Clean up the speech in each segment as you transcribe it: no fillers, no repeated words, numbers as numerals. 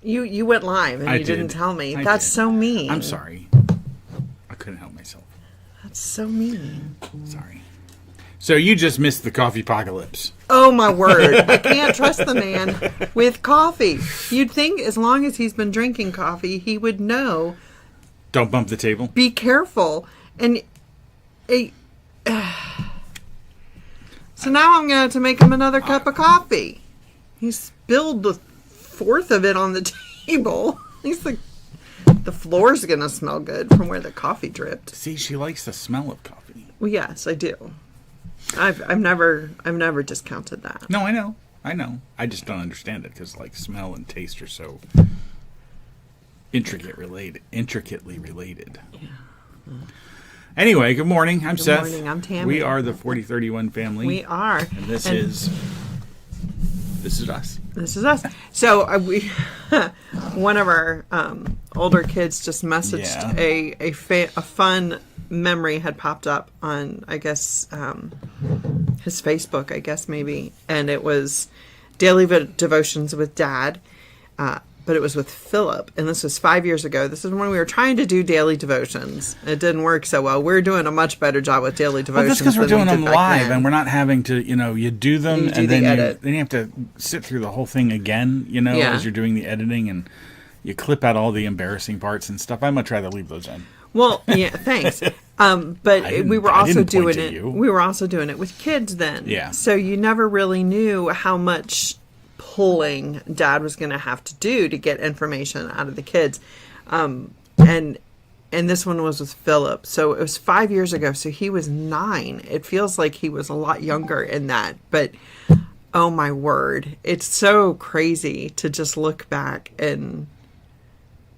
You went live and you didn't tell me. That's so mean. I'm sorry. I couldn't help myself. That's so mean. Sorry. So you just missed the coffee apocalypse. Oh, my word. I can't trust the man with coffee. You'd think as long as he's been drinking coffee, he would know. Don't bump the table. Be careful. And so now I'm going to have to make him another cup of coffee. He spilled the fourth of it on the table. He's like, the floor's going to smell good from where the coffee dripped. See, she likes the smell of coffee. Well, yes, I do. I've never discounted that. No, I know. I just don't understand it because like smell and taste are so intricately related. Yeah. Anyway, good morning. I'm Seth. Good morning. I'm Tammy. We are the 4031 family. We are. And this is us. This is us. So we one of our older kids just messaged a fun memory had popped up on, I guess, his Facebook, I guess, maybe. And it was daily devotions with Dad, but it was with Philip. And this was 5 years ago. This is when we were trying to do daily devotions. It didn't work so well. We're doing a much better job with daily devotions. Well, that's because we're doing them live, and we're not having to, you do them, and then you have to sit through the whole thing again, as you're doing the editing, and you clip out all the embarrassing parts and stuff. I'd much rather leave those in. Well, yeah, thanks. But we were also doing it. We were also doing it with kids then. Yeah. So you never really knew how much pulling Dad was going to have to do to get information out of the kids, and this one was with Philip. So it was 5 years ago. So he was 9. It feels like he was a lot younger in that, but oh my word, it's so crazy to just look back and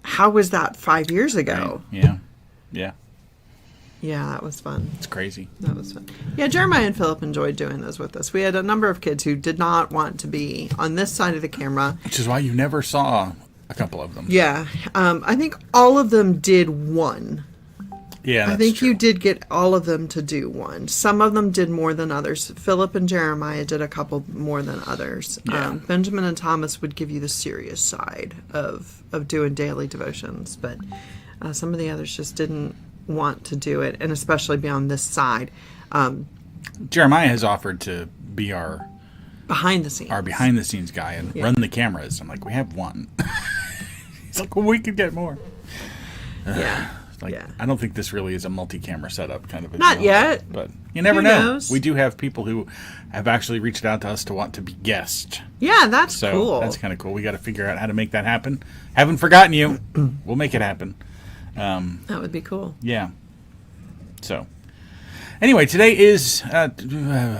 how was that 5 years ago? Right. Yeah. Yeah, that was fun. It's crazy. That was fun. Yeah, Jeremiah and Philip enjoyed doing those with us. We had a number of kids who did not want to be on this side of the camera. Which is why you never saw a couple of them. Yeah. I think all of them did one. Yeah, that's I think true. you did get all of them to do one. Some of them did more than others. Philip and Jeremiah did a couple more than others. Yeah. Benjamin and Thomas would give you the serious side of doing daily devotions, but some of the others just didn't want to do it, and especially be on this side. Jeremiah has offered to be our behind the scenes guy and run the cameras. I'm like, we have one. He's like, well, we could get more. I don't think this really is a multi-camera setup kind of a Not deal, yet, but you never Who know. knows? We do have people who have actually reached out to us to want to be guests. Yeah, that's So cool. that's kind of cool. We got to figure out how to make that happen. Haven't forgotten you. We'll make it happen. That would be cool. Yeah. So, anyway, today is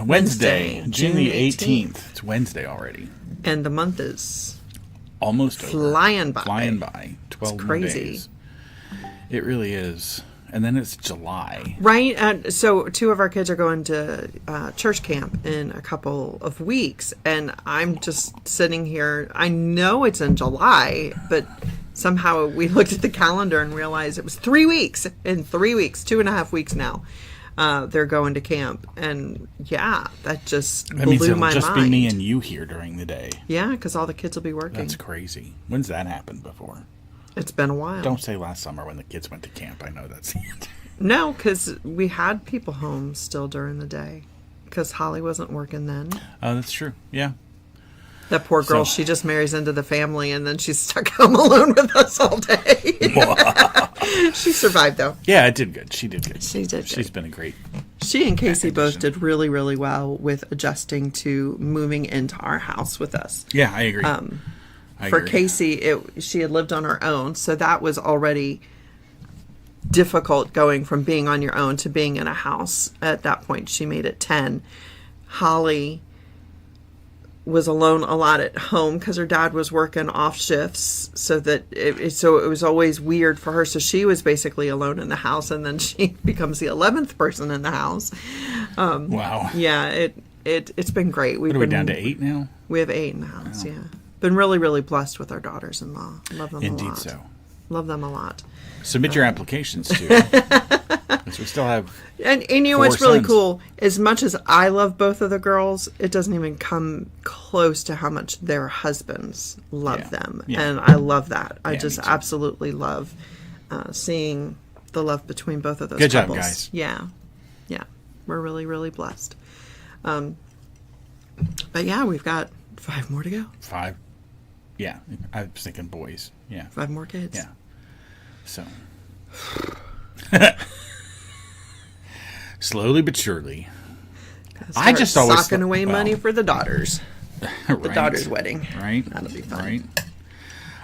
Wednesday, June the 18th. It's Wednesday already. And the month is almost flying over. by. Flying by. 12 it's more crazy. days. It really is. And then it's July. Right. So 2 of our kids are going to church camp in a couple of weeks. And I'm just sitting here. I know it's in July, but somehow we looked at the calendar and realized it was 3 weeks. In 3 weeks, 2.5 weeks now, they're going to camp. And yeah, that just blew means it'll my just mind. be me and you here during the day. Yeah, because all the kids will be working. That's crazy. When's that happened before? It's been a while. Don't say last summer when the kids went to camp. I know that's the end. No, because we had people home still during the day. Because Holly wasn't working then. Oh, that's true. Yeah. That poor girl, she just marries into the family and then she's stuck home alone with us all day. She survived, though. Yeah, it did good. She did good. She did good. She's been a great... She and Casey both did really, really well with adjusting to moving into our house with us. Yeah, I agree. For Casey, she had lived on her own, so that was already difficult going from being on your own to being in a house. At that point, she made it 10. Holly was alone a lot at home because her dad was working off shifts, so that it was always weird for her. So she was basically alone in the house, and then she becomes the 11th person in the house. Wow. Yeah, it's been great. What are we down to 8 now? We have 8 in the house. Wow. Yeah. Been really, really blessed with our daughters-in-law. Love them a lot. Indeed so. Love them a lot. Submit your applications to Because we still have and you know what's really cool? As much as I love both of the girls, it doesn't even come close to how much their husbands love them. Yeah. And I love that. I just absolutely love seeing the love between both of those Good couples. Job, guys. Yeah. Yeah. We're really, really blessed. But yeah, we've got 5 more to go. 5? Yeah. I was thinking boys. Yeah. 5 more kids. Yeah. So. Slowly but surely. I just always socking away money for the daughters. Right. The daughter's wedding. Right. That'll be fun. Right.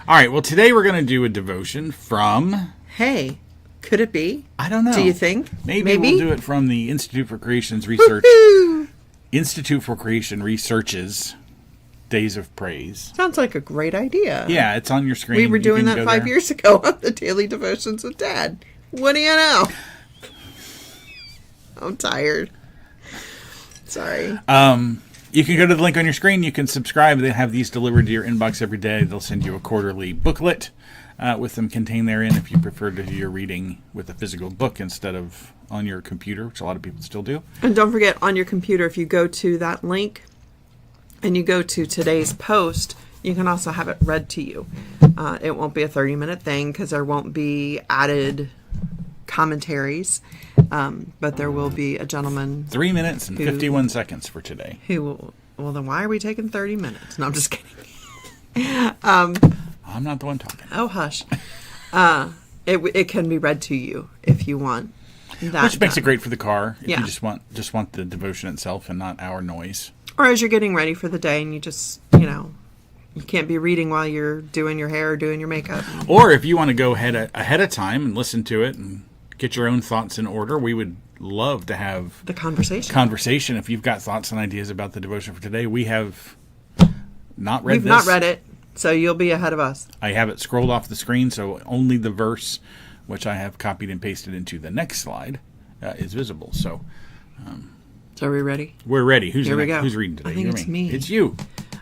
All right. Well, today we're going to do a devotion from... Hey, could it be? I don't know. Do you think? Maybe we'll do it from the Institute for Creation's Research. Woo-hoo! Institute for Creation Research's Days of Praise. Sounds like a great idea. Yeah, it's on your screen. We were doing that 5 years ago on the Daily Devotions with Dad. What do you know? I'm tired. Sorry. You can go to the link on your screen. You can subscribe. They have these delivered to your inbox every day. They'll send you a quarterly booklet with them contained therein if you prefer to do your reading with a physical book instead of on your computer, which a lot of people still do. And don't forget, on your computer, if you go to that link and you go to today's post, you can also have it read to you. It won't be a 30-minute thing because there won't be added commentaries, but there will be a gentleman 3 minutes and 51 seconds for today. Who will, well, then why are we taking 30 minutes? No, I'm just kidding. I'm not the one talking. Oh, hush. It can be read to you if you want that. Which makes it great for the car if you just want the devotion itself and not our noise. Or as you're getting ready for the day and you just, you can't be reading while you're doing your hair or doing your makeup. Or if you want to go ahead of time and listen to it and get your own thoughts in order, we would love to have the conversation. If you've got thoughts and ideas about the devotion for today, we have not read We've this. not read it, so you'll be ahead of us. I have it scrolled off the screen, so only the verse, which I have copied and pasted into the next slide, is visible. So are we ready? We're ready. Who's reading today? I think it's me. It's you.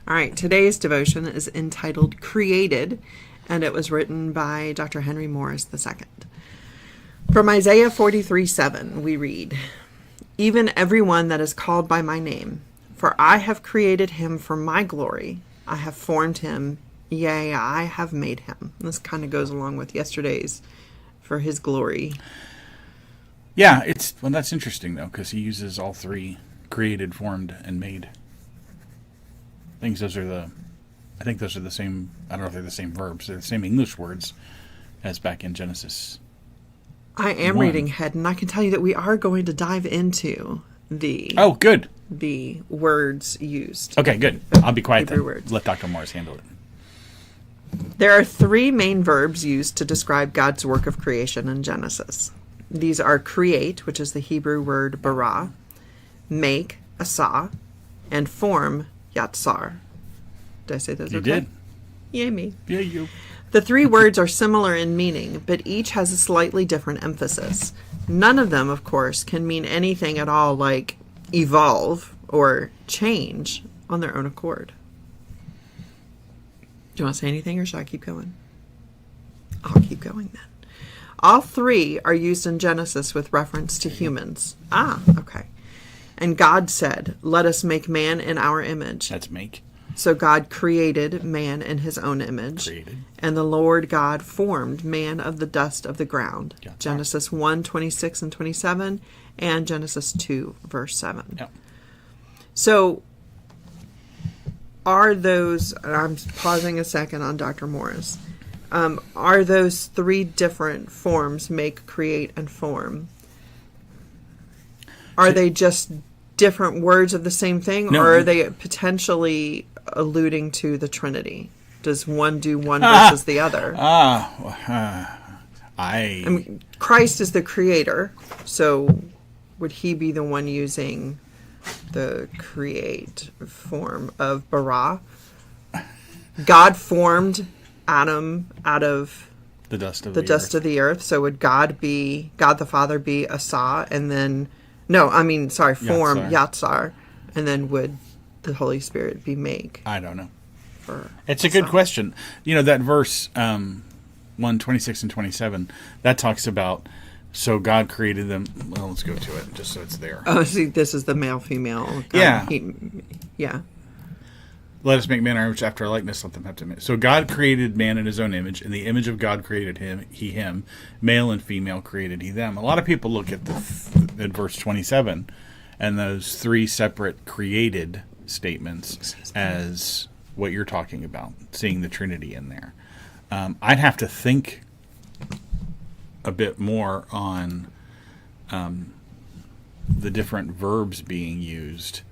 All right. Today's devotion is entitled Created, and it was written by Dr. Henry Morris II. From Isaiah 43:7, we read, "Even everyone that is called by my name, for I have created him for my glory. I have formed him, yea, I have made him." And this kind of goes along with yesterday's, for his glory. Yeah, that's interesting, though, because he uses all 3, created, formed, and made. I think those are the same, I don't know if they're the same verbs, they're the same English words as back in Genesis. I am reading ahead, and I can tell you that we are going to dive into the words used. Okay, good. I'll be quiet then. Words. Let Dr. Morris handle it. There are 3 main verbs used to describe God's work of creation in Genesis. These are create, which is the Hebrew word bara, make, asa, and form, yatsar. Did I say those okay? You did. Yay, me. Yeah, you. The 3 words are similar in meaning, but each has a slightly different emphasis. None of them, of course, can mean anything at all like evolve or change on their own accord. Do you want to say anything, or should I keep going? I'll keep going then. All 3 are used in Genesis with reference to humans. Okay. And God said, "Let us make man in our image." That's make. So God created man in his own image. And the Lord God formed man of the dust of the ground. Yeah. Genesis 1:26 and 27, and Genesis 2, verse 7. Yeah. So are those, and I'm pausing a second on Dr. Morris, are those 3 different forms, make, create, and form? Are they just different words of the same thing, no, or are they potentially alluding to the Trinity? Does one do one versus the other? I mean, Christ is the creator, so would he be the one using the create form of bara? God formed Adam out of the dust of the earth. So would God the Father be Asa, and then form Yatsar, and then would the Holy Spirit be make? I don't know. It's a good question. That verse 1:26 and 27, that talks about So God created them. Well, let's go to it just so it's there. Oh, see, this is the male, female. Yeah. Yeah. Let us make man in our image after our likeness. Let them have to. So God created man in his own image. In the image of God created him. Male and female created he them. A lot of people look at at verse 27 and those three separate created statements as what you're talking about, seeing the Trinity in there. I'd have to think a bit more on the different verbs being used,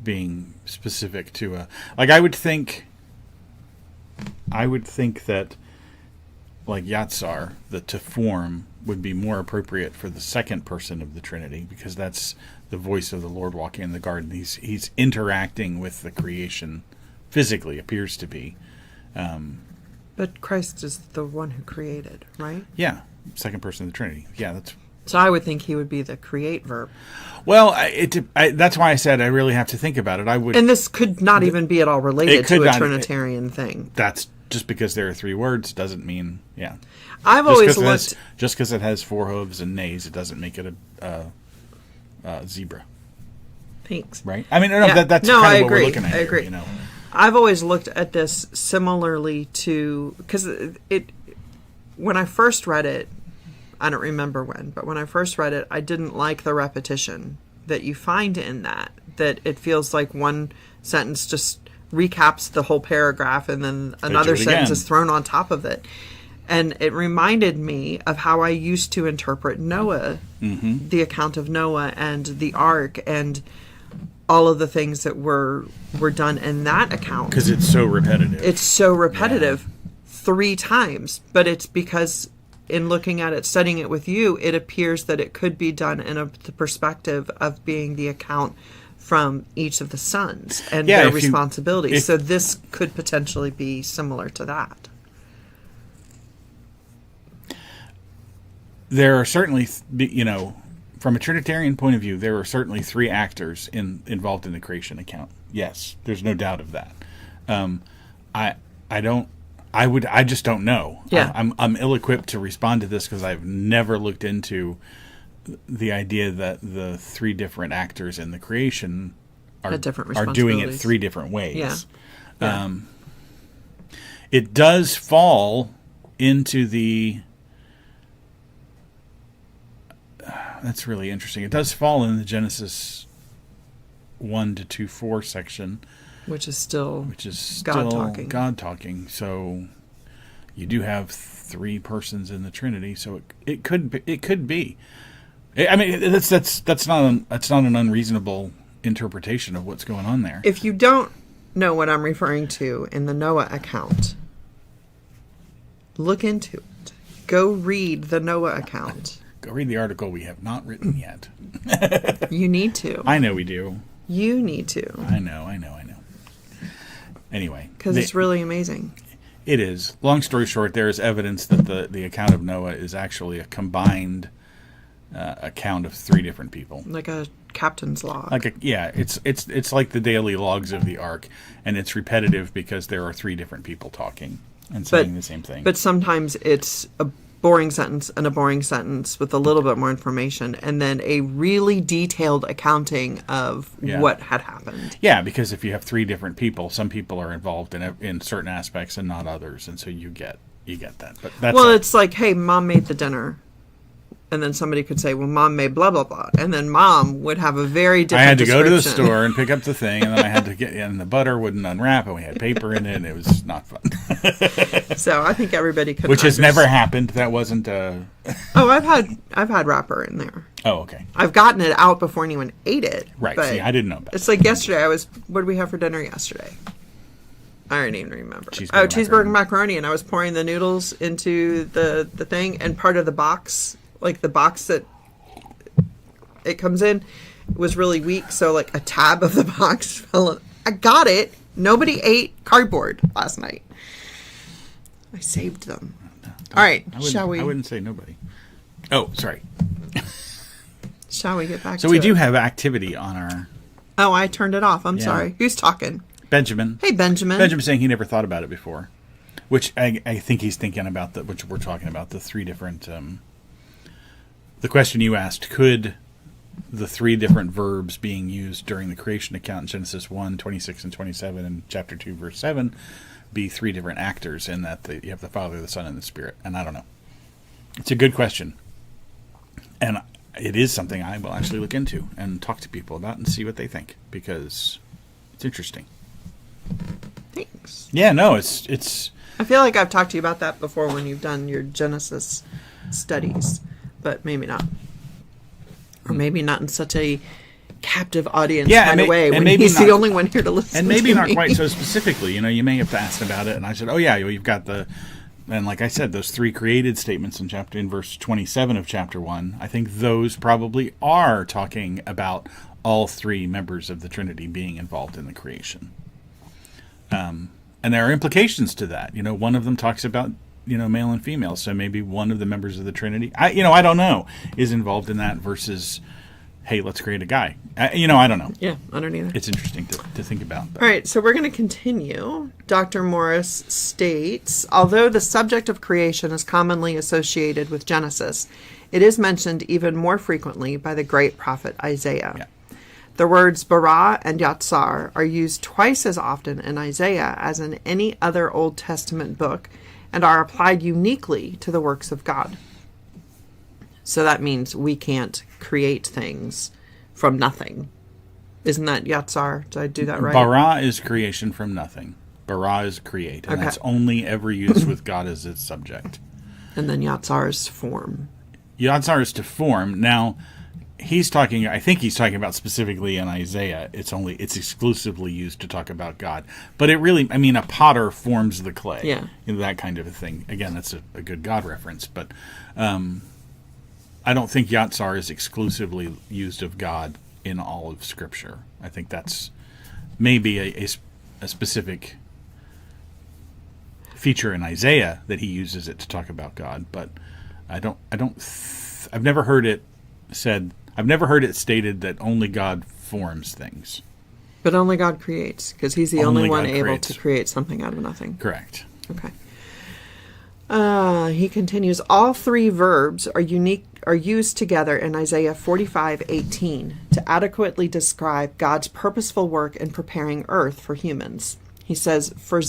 being specific to a, like I would think that like Yatsar, the to form, would be more appropriate for the second person of the Trinity, because that's the voice of the Lord walking in the garden. He's interacting with the creation physically, appears to be. But Christ is the one who created, right? Yeah, second person of the Trinity. Yeah, that's. So I would think he would be the create verb. Well, that's why I said I really have to think about it. I would, and this could not even be at all related to a Trinitarian thing. That's just because there are three words doesn't mean, yeah. I've always looked. Just because it has four hooves and nays, it doesn't make it a zebra. Thanks. Right? I mean, that's kind of what we're looking at. I agree. Here, I've always looked at this similarly to, because when I first read it, I don't remember when, but when I first read it, I didn't like the repetition that you find in that it feels like one sentence just recaps the whole paragraph and then another sentence is thrown on top of it. And it reminded me of how I used to interpret Noah, the account of Noah and the ark and all of the things that were done in that account. Because it's so repetitive. It's so repetitive 3 times. But it's because in looking at it, studying it with you, it appears that it could be done in the perspective of being the account from each of the sons and their responsibilities. So this could potentially be similar to that. There are certainly, from a Trinitarian point of view, there are certainly 3 actors involved in the creation account. Yes, there's no doubt of that. I just don't know. Yeah. I'm ill-equipped to respond to this because I've never looked into the idea that the 3 different actors in the creation are doing it 3 different ways. Yeah. It does fall into the. That's really interesting. It does fall in the Genesis 1-2-4 section, which is still God talking. So you do have 3 persons in the Trinity. So it could be. I mean, that's not an unreasonable interpretation of what's going on there. If you don't know what I'm referring to in the Noah account, look into it. Go read the Noah account. Go read the article we have not written yet. You need to. I know we do. You need to. I know. Anyway. Because it's really amazing. It is. Long story short, there is evidence that the account of Noah is actually a combined account of 3 different people. Like a captain's log. It's like the daily logs of the ark, and it's repetitive because there are 3 different people talking and saying the same thing. But sometimes it's a boring sentence and a boring sentence with a little bit more information, and then a really detailed accounting of what had happened. Yeah, because if you have 3 different people, some people are involved in certain aspects and not others, and so you get that. But that's it's like, hey, Mom made the dinner. And then somebody could say, well, Mom made blah, blah, blah. And then Mom would have a very different I had to go to the store and pick up the thing, and then I had to get in the butter wouldn't unwrap, and we had paper in it, and it was not fun. So I think everybody could. Which has never happened. That wasn't a. Oh, I've had wrapper in there. Oh, okay. I've gotten it out before anyone ate it. Right. See, I didn't know about it. It's like yesterday. What did we have for dinner yesterday? I don't even remember. Cheeseburger macaroni, and I was pouring the noodles into the thing, and part of the box. Like the box that it comes in was really weak, so like a tab of the box fell in. I got it. Nobody ate cardboard last night. I saved them. All right, shall we? I wouldn't say nobody. Oh, sorry. Shall we get back to it? So we do have activity on our... Oh, I turned it off. I'm sorry. Who's talking? Benjamin. Hey, Benjamin. Benjamin's saying he never thought about it before. which I think he's thinking about which we're talking about, the three different. The question you asked, could the three different verbs being used during the creation account in Genesis 1:26 and 27 and chapter 2, verse 7 be three different actors in that you have the Father, the Son, and the Spirit? And I don't know. It's a good question. And it is something I will actually look into and talk to people about and see what they think, because it's interesting. Thanks. Yeah, no, it's. I feel like I've talked to you about that before when you've done your Genesis studies, but maybe not. Or maybe not in such a captive audience kind of way when he's the only one here to listen and maybe to not me. Quite so specifically. You may have asked about it, and I said, oh yeah, you've got and like I said, those three created statements in verse 27 of chapter 1, I think those probably are talking about all three members of the Trinity being involved in the creation. And there are implications to that. One of them talks about male and female, so maybe one of the members of the Trinity, I don't know, is involved in that versus, hey, let's create a guy. I don't know. Yeah, I don't either. It's interesting to think about. All right, so we're going to continue. Dr. Morris states, although the subject of creation is commonly associated with Genesis, it is mentioned even more frequently by the great prophet Isaiah. Yeah. The words bara and yatsar are used twice as often in Isaiah as in any other Old Testament book, and are applied uniquely to the works of God. So that means we can't create things from nothing. Isn't that yatsar? Did I do that right? Bara is creation from nothing. Bara is create, and that's only ever used with God as its subject. And then yatsar is form. Yatsar is to form. Now, I think he's talking about specifically in Isaiah. It's exclusively used to talk about God. But it really, a potter forms the clay. Yeah. That kind of a thing. Again, that's a good God reference. But I don't think yatsar is exclusively used of God in all of Scripture. I think that's maybe a specific feature in Isaiah that he uses it to talk about God. But I've never heard it said. I've never heard it stated that only God forms things. But only God creates, because he's the only one able to create something out of nothing. Correct. Okay. He continues, all three verbs are used together in Isaiah 45:18 to adequately describe God's purposeful work in preparing earth for humans. He says, For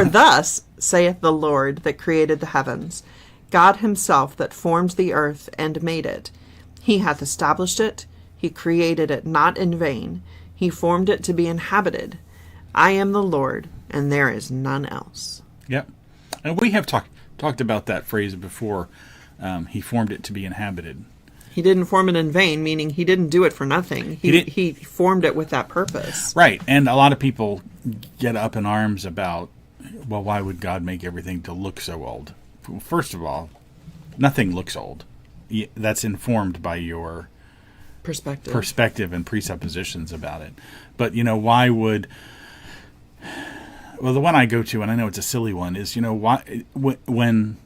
thus saith the Lord that created the heavens, God himself that formed the earth and made it. He hath established it. He created it not in vain. He formed it to be inhabited. I am the Lord, and there is none else. Yep. And we have talked about that phrase before. He formed it to be inhabited. He didn't form it in vain, meaning he didn't do it for nothing. He formed it with that purpose. Right. And a lot of people get up in arms about, well, why would God make everything to look so old? First of all, nothing looks old. That's informed by your perspective and presuppositions about it. But, why would... Well, the one I go to, and I know it's a silly one, is, why when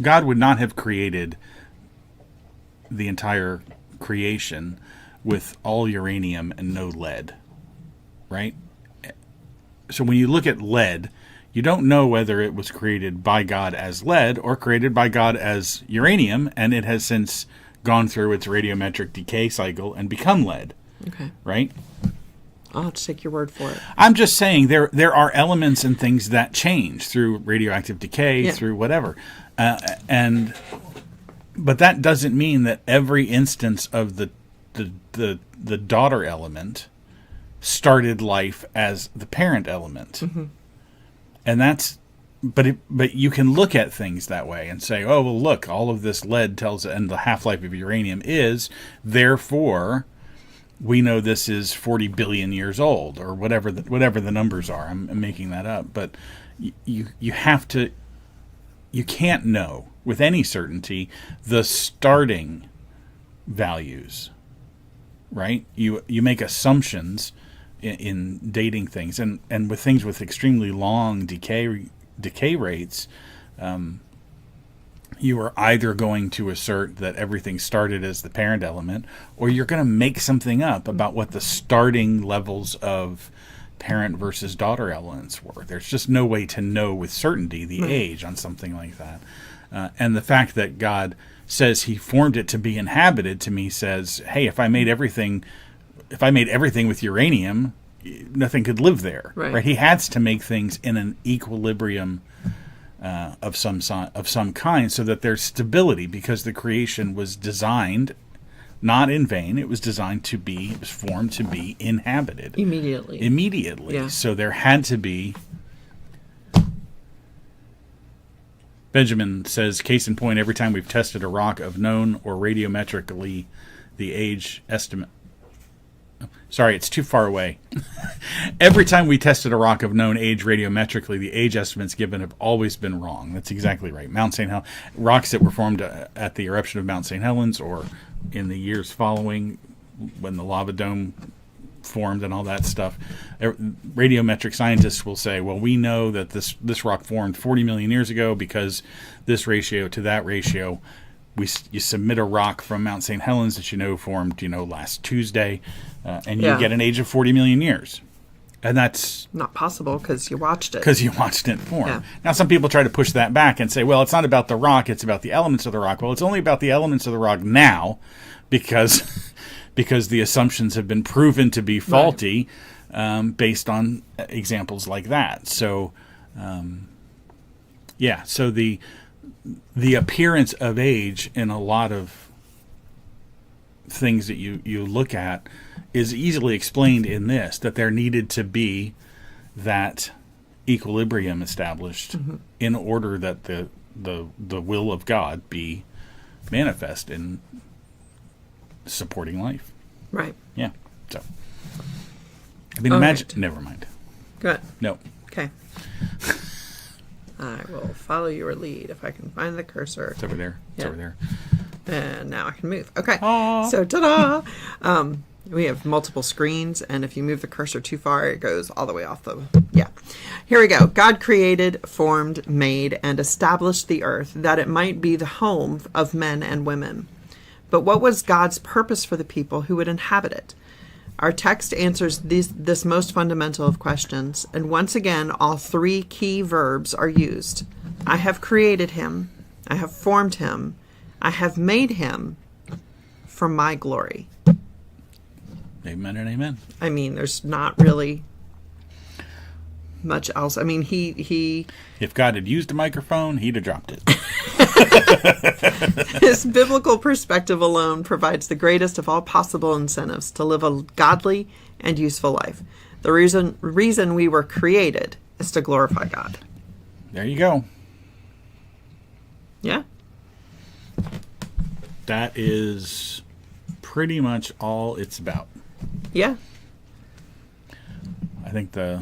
God would not have created the entire creation with all uranium and no lead, right? So when you look at lead, you don't know whether it was created by God as lead or created by God as uranium, and it has since gone through its radiometric decay cycle and become lead. Okay. Right? I'll have to take your word for it. I'm just saying there are elements and things that change through radioactive decay, through whatever. But that doesn't mean that every instance of the daughter element started life as the parent element. Mm-hmm. And but you can look at things that way and say, oh, well, look, all of this lead tells, and the half-life of uranium is, therefore, we know this is 40 billion years old, or whatever the numbers are. I'm making that up. But you have to, you can't know with any certainty the starting values, right? You make assumptions in dating things, and with things with extremely long decay rates, you are either going to assert that everything started as the parent element, or you're going to make something up about what the starting levels of parent versus daughter elements were. There's just no way to know with certainty the age on something like that. And the fact that God says he formed it to be inhabited, to me says, hey, if I made everything with uranium, nothing could live there. Right? He has to make things in an equilibrium of some kind, so that there's stability, because the creation was designed not in vain. It was designed to be, it was formed to be inhabited immediately. Yeah. So there had to be. Benjamin says, case in point, every time we've tested a rock of known or radiometrically the age estimate. Sorry, it's too far away. Every time we tested a rock of known age radiometrically, the age estimates given have always been wrong. That's exactly right. Mount St. Helens, rocks that were formed at the eruption of Mount St. Helens, or in the years following, when the lava dome formed and all that stuff, radiometric scientists will say, well, we know that this rock formed 40 million years ago because this ratio to that ratio. You submit a rock from Mount St. Helens that formed last Tuesday, and you get an age of 40 million years. And that's not possible because you watched it. Form. Yeah. Now, some people try to push that back and say, well, it's not about the rock, it's about the elements of the rock. Well, it's only about the elements of the rock now because the assumptions have been proven to be faulty based on examples like that. So, so the appearance of age in a lot of things that you look at is easily explained in this, that there needed to be that equilibrium established in order that the will of God be manifest in supporting life. Right. Yeah. So, I mean, imagine. Right. Never mind. Good. No. Okay. I will follow your lead if I can find the cursor. It's over there. It's over there. And now I can move. Okay. So, ta-da! We have multiple screens, and if you move the cursor too far, it goes all the way off the... Yeah. Here we go. God created, formed, made, and established the earth that it might be the home of men and women. But what was God's purpose for the people who would inhabit it? Our text answers this most fundamental of questions, and once again, all three key verbs are used. I have created him, I have formed him, I have made him for my glory. Amen and amen. I mean, there's not really much else. I mean, he If God had used a microphone, he'd have dropped it. His biblical perspective alone provides the greatest of all possible incentives to live a godly and useful life. The reason we were created is to glorify God. There you go. Yeah. That is pretty much all it's about. Yeah. I think this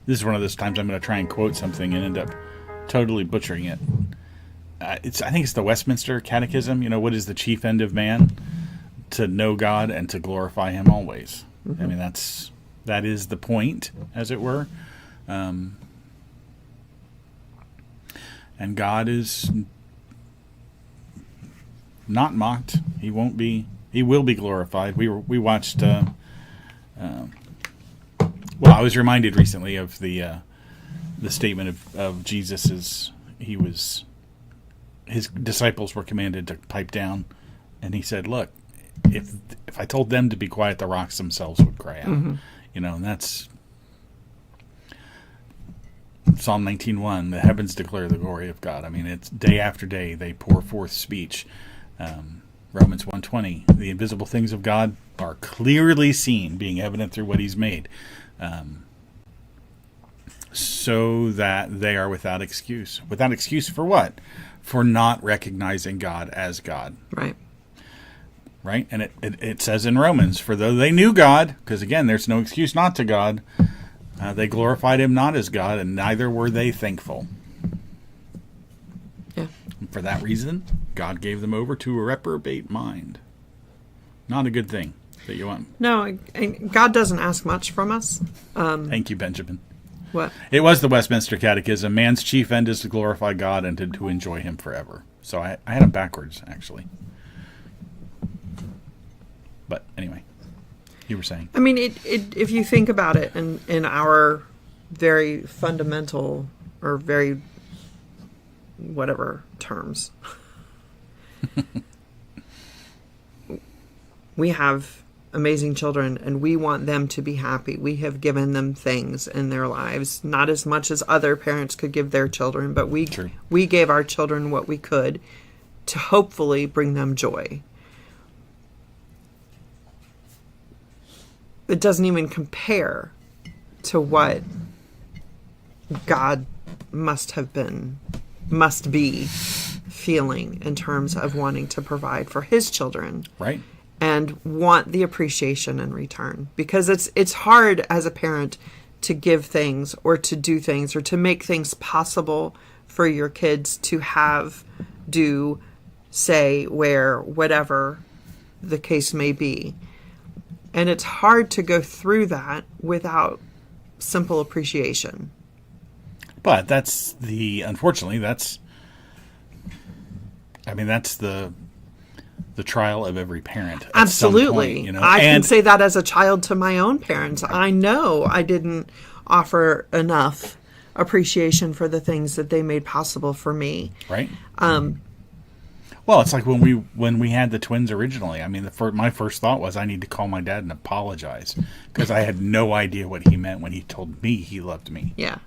is one of those times I'm going to try and quote something and end up totally butchering it. I think it's the Westminster Catechism. What is the chief end of man? To know God and to glorify him always. Mm-hmm. I mean, that is the point, as it were. And God is not mocked. He will be glorified. We watched I was reminded recently of the statement of Jesus as his disciples were commanded to pipe down, and he said, look, if I told them to be quiet, the rocks themselves would cry out. Mm-hmm. And that's Psalm 19:1, the heavens declare the glory of God. I mean, it's day after day they pour forth speech. Romans 1:20, the invisible things of God are clearly seen, being evident through what he's made. So that they are without excuse. Without excuse for what? For not recognizing God as God. Right. Right? And it says in Romans, for though they knew God, because again, there's no excuse not to God, they glorified him not as God, and neither were they thankful. Yeah. And for that reason, God gave them over to a reprobate mind. Not a good thing that you want. No, God doesn't ask much from us. Thank you, Benjamin. What? It was the Westminster Catechism. Man's chief end is to glorify God and to enjoy him forever. So I had them backwards, actually. But anyway, you were saying. I mean, if you think about it in our very fundamental or very whatever terms, we have amazing children and we want them to be happy. We have given them things in their lives, not as much as other parents could give their children, but we gave our children what we could to hopefully bring them joy. It doesn't even compare to what God must be feeling in terms of wanting to provide for his children. Right. And want the appreciation in return. Because it's hard as a parent to give things or to do things or to make things possible for your kids to have, do, say, wear, whatever the case may be. And it's hard to go through that without simple appreciation. But unfortunately, that's the trial of every parent. Absolutely. Point, I can say that as a child to my own parents. I know I didn't offer enough appreciation for the things that they made possible for me. Right. Well, it's like when we had the twins originally. I mean, my first thought was I need to call my dad and apologize because I had no idea what he meant when he told me he loved me. Yeah.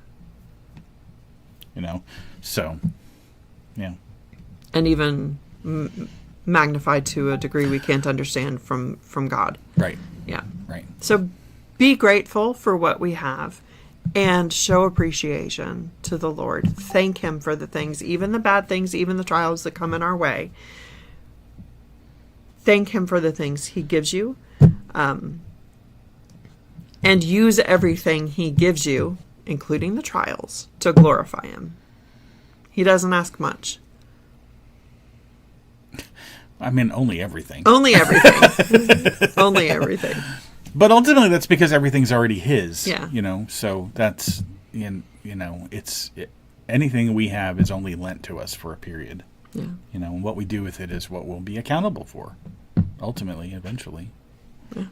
So, yeah. And even magnified to a degree we can't understand from God. Right. Yeah. Right. So be grateful for what we have and show appreciation to the Lord. Thank him for the things, even the bad things, even the trials that come in our way. Thank him for the things he gives you. And use everything he gives you, including the trials, to glorify him. He doesn't ask much. I mean, only everything. Only everything. Only everything. But ultimately, that's because everything's already his. Yeah. So that's, anything we have is only lent to us for a period. Yeah. And what we do with it is what we'll be accountable for, ultimately, eventually. Yeah.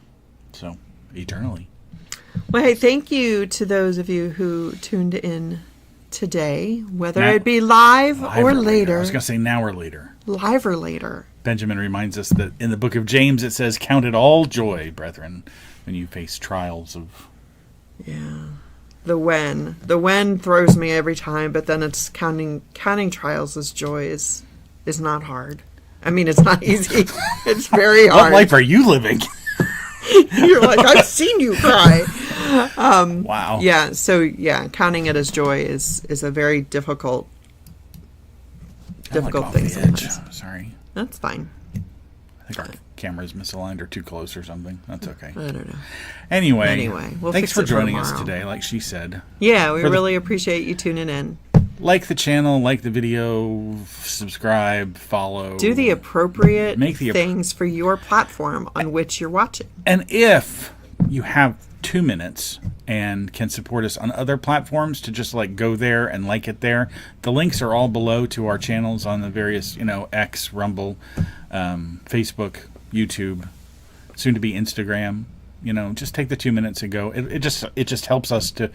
So, eternally. Well, hey, thank you to those of you who tuned in today, whether it be live or later. I was going to say now or later. Live or later. Benjamin reminds us that in the book of James it says, "Count it all joy, brethren, when you face trials of..." Yeah. The when throws me every time, but then it's counting trials as joy is not hard. I mean, it's not easy. It's very hard. What life are you living? You're like, I've seen you cry. Wow. Yeah. So counting it as joy is a very difficult thing sometimes. Sorry. That's fine. I think our camera's misaligned or too close or something. That's okay. I don't know. Anyway, we'll thanks for joining us tomorrow. Today, like she said. Yeah, we really appreciate you tuning in. Like the channel, like the video, subscribe, follow. Do the appropriate things for your platform on which you're watching. And if you have 2 minutes and can support us on other platforms to just go there and like it there, the links are all below to our channels on the various, X, Rumble, Facebook, YouTube, soon to be Instagram. Just take the 2 minutes and go. It just helps us to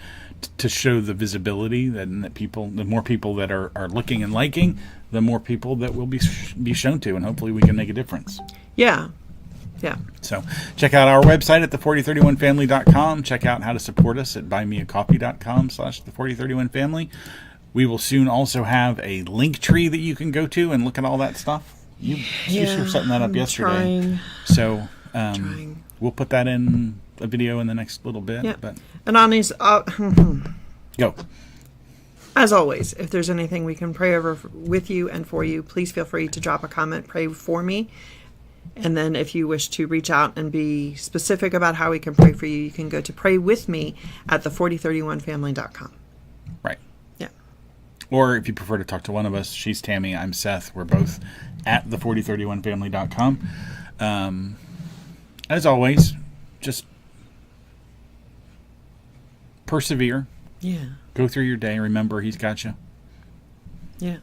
show the visibility that people, the more people that are looking and liking, the more people that will be shown to, and hopefully we can make a difference. Yeah. Yeah. So check out our website at the4031family.com. Check out how to support us at buymeacoffee.com/the4031family. We will soon also have a link tree that you can go to and look at all that stuff. You were setting that up yesterday. So we'll put that in a video in the next little bit. Yeah. But and on these, go. As always, if there's anything we can pray over with you and for you, please feel free to drop a comment, pray for me. And then if you wish to reach out and be specific about how we can pray for you, you can go to pray with me at the4031family.com. Right. Yeah. Or if you prefer to talk to one of us, she's Tammy, I'm Seth. We're both at the4031family.com. As always, just persevere. Yeah. Go through your day. Remember, he's got you. Yeah.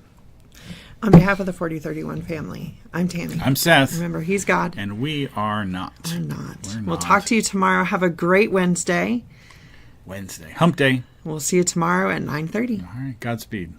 On behalf of the 4031 family, I'm Tammy. I'm Seth. Remember, he's God. And we are not. We're not. We'll talk to you tomorrow. Have a great Wednesday. Hump day. We'll see you tomorrow at 9:30. All right. Godspeed.